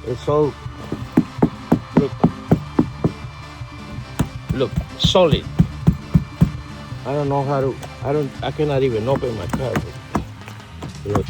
It's all, look, look, solid. I don't know how to, I cannot even open my car. Look,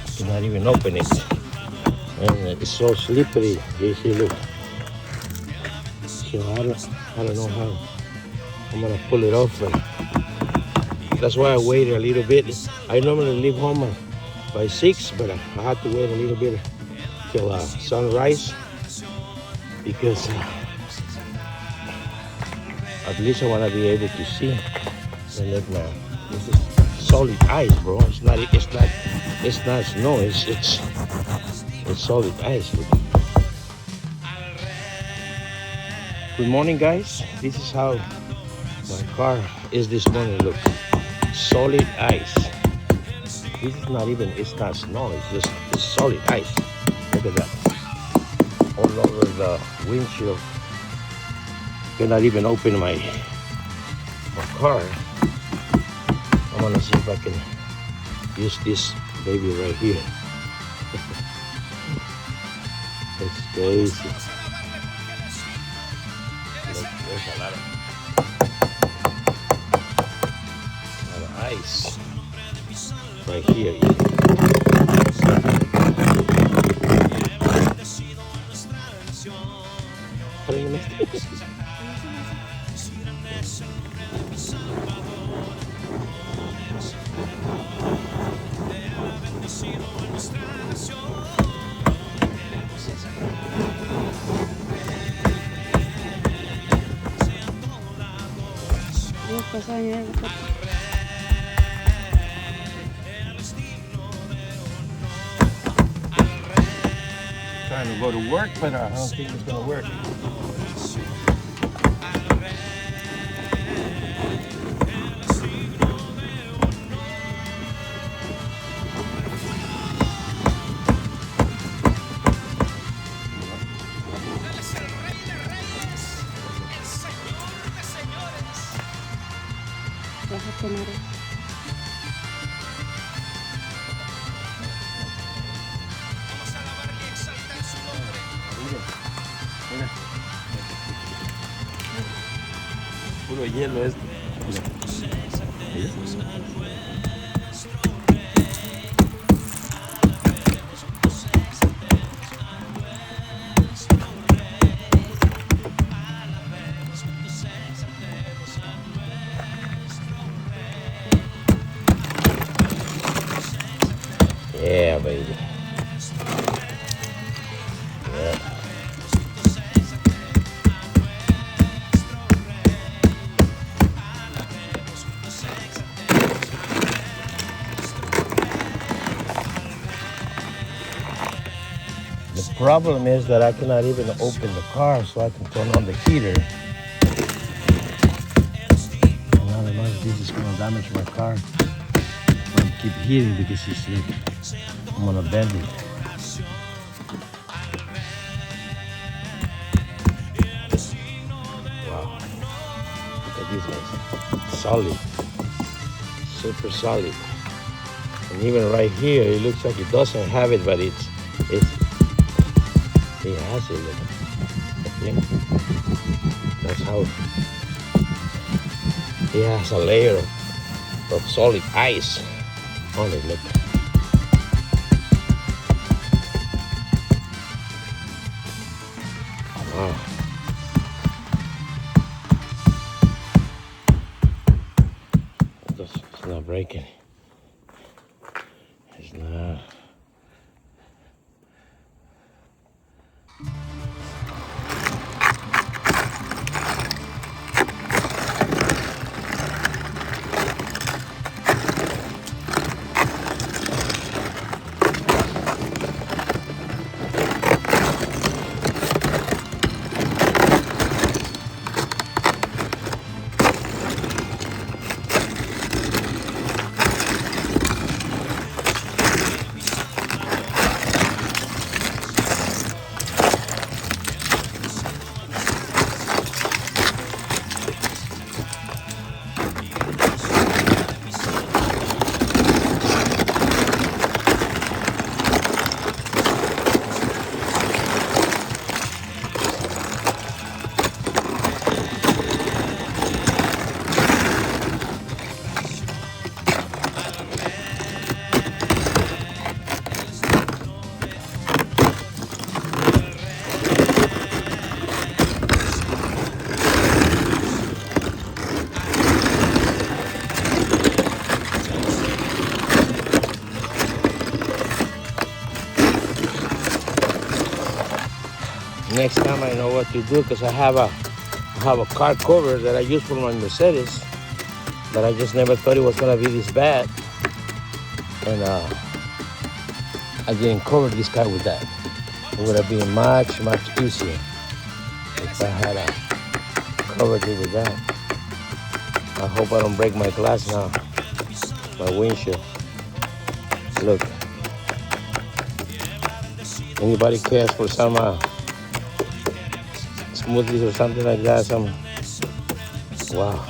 it's cannot even open it. And it's so slippery. You see, look. So I don't know how I'm gonna pull it off. But that's why I waited a little bit. I normally leave home by 6, but I had to wait a little bit till sunrise because at least I want to be able to see. And look now, this is solid ice, bro. It's not snow. It's solid ice. Look. Good morning, guys. This is how my car is this morning. Look, solid ice. This is not even, it's not snow, it's solid ice. Look at that. All over the windshield. Cannot even open my car. I'm gonna see if I can use this baby right here. It's crazy. Look, there's a lot of ice right here. Trying to go to work, but I don't think it's gonna work. Puro hielo es. Yeah, baby. Yeah. The problem is that I cannot even open the car so I can turn on the heater. And I don't know if this is gonna damage my car. I'm gonna keep heating because it's like I'm gonna bend it. Wow. Look at this, guys. Solid. Super solid. And even right here, it looks like it doesn't have it, but it has it. Look. Okay. That's how it has a layer of solid ice on it. Look. Wow. It's not breaking. It's not. next time I know what to do, because I have a car cover that I use for my Mercedes, but I just never thought it was gonna be this bad, and I didn't cover this car with that. It would have been much easier if I had covered it with that. I hope I don't break my glass now, my windshield. Look, anybody cares for some smoothies or something like that? Wow.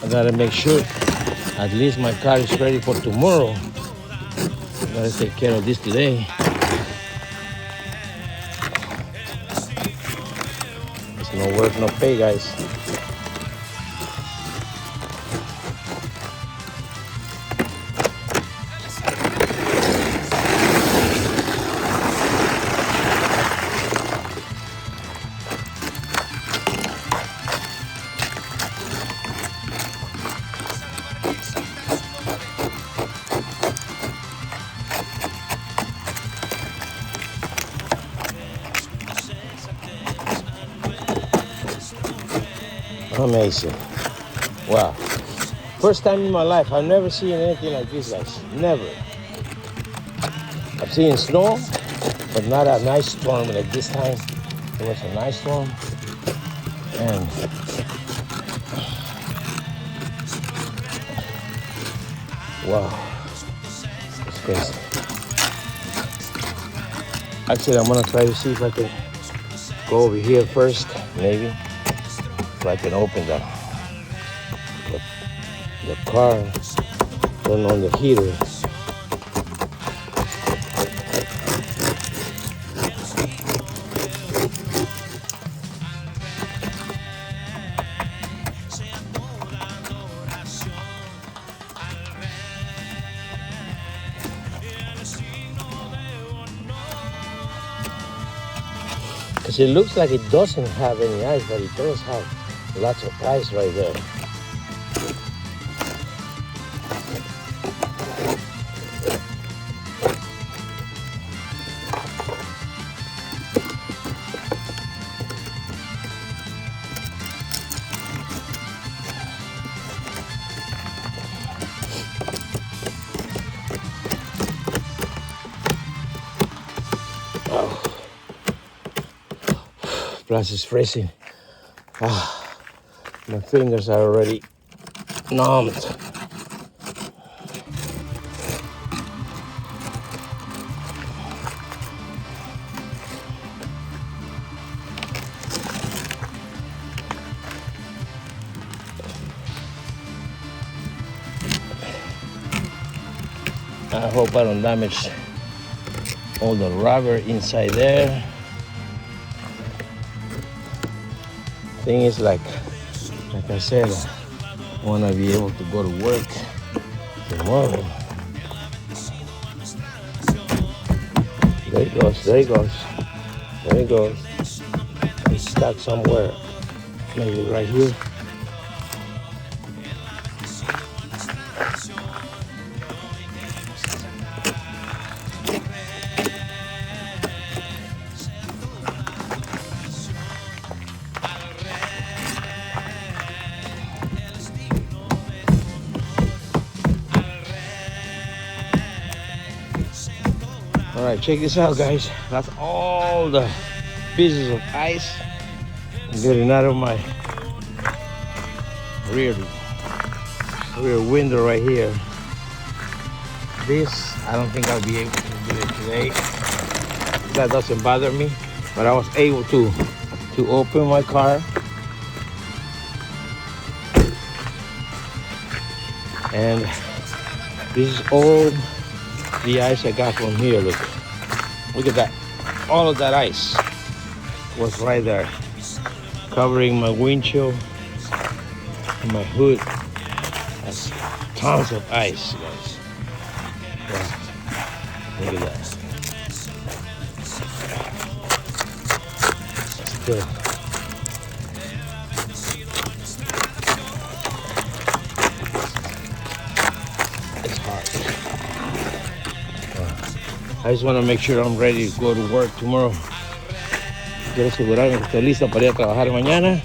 I gotta make sure at least my car is ready for tomorrow. I gotta take care of this today. It's no work, no pay, guys. Amazing. Wow. First time in my life. I've never seen anything like this, guys. Never. I've seen snow, but not a nice storm like this time. It was a nice storm. And wow. It's crazy. Actually, I'm gonna try to see if I can go over here first, maybe. So I can open the car, turn on the heater. Because it looks like it doesn't have any ice, but it does have lots of ice right there. Oh. Plus it's freezing. My fingers are already numbed. I hope I don't damage all the rubber inside there. Thing is, like I said, I want to be able to go to work tomorrow. There it goes, there it goes, there it goes. It's stuck somewhere, maybe right here. All right, check this out, guys. That's all the pieces of ice getting out of my rear window right here. This, I don't think I'll be able to do it today. That doesn't bother me, but I was able to open my car and this is all the ice I got from here. Look at that. All of that ice was right there, covering my windshield and my hood. That's tons of ice, guys. Wow. Look at that. Still. It's hard. I just want to make sure I'm ready to go to work tomorrow. Quiero asegurarme que estoy listo para ir a trabajar mañana.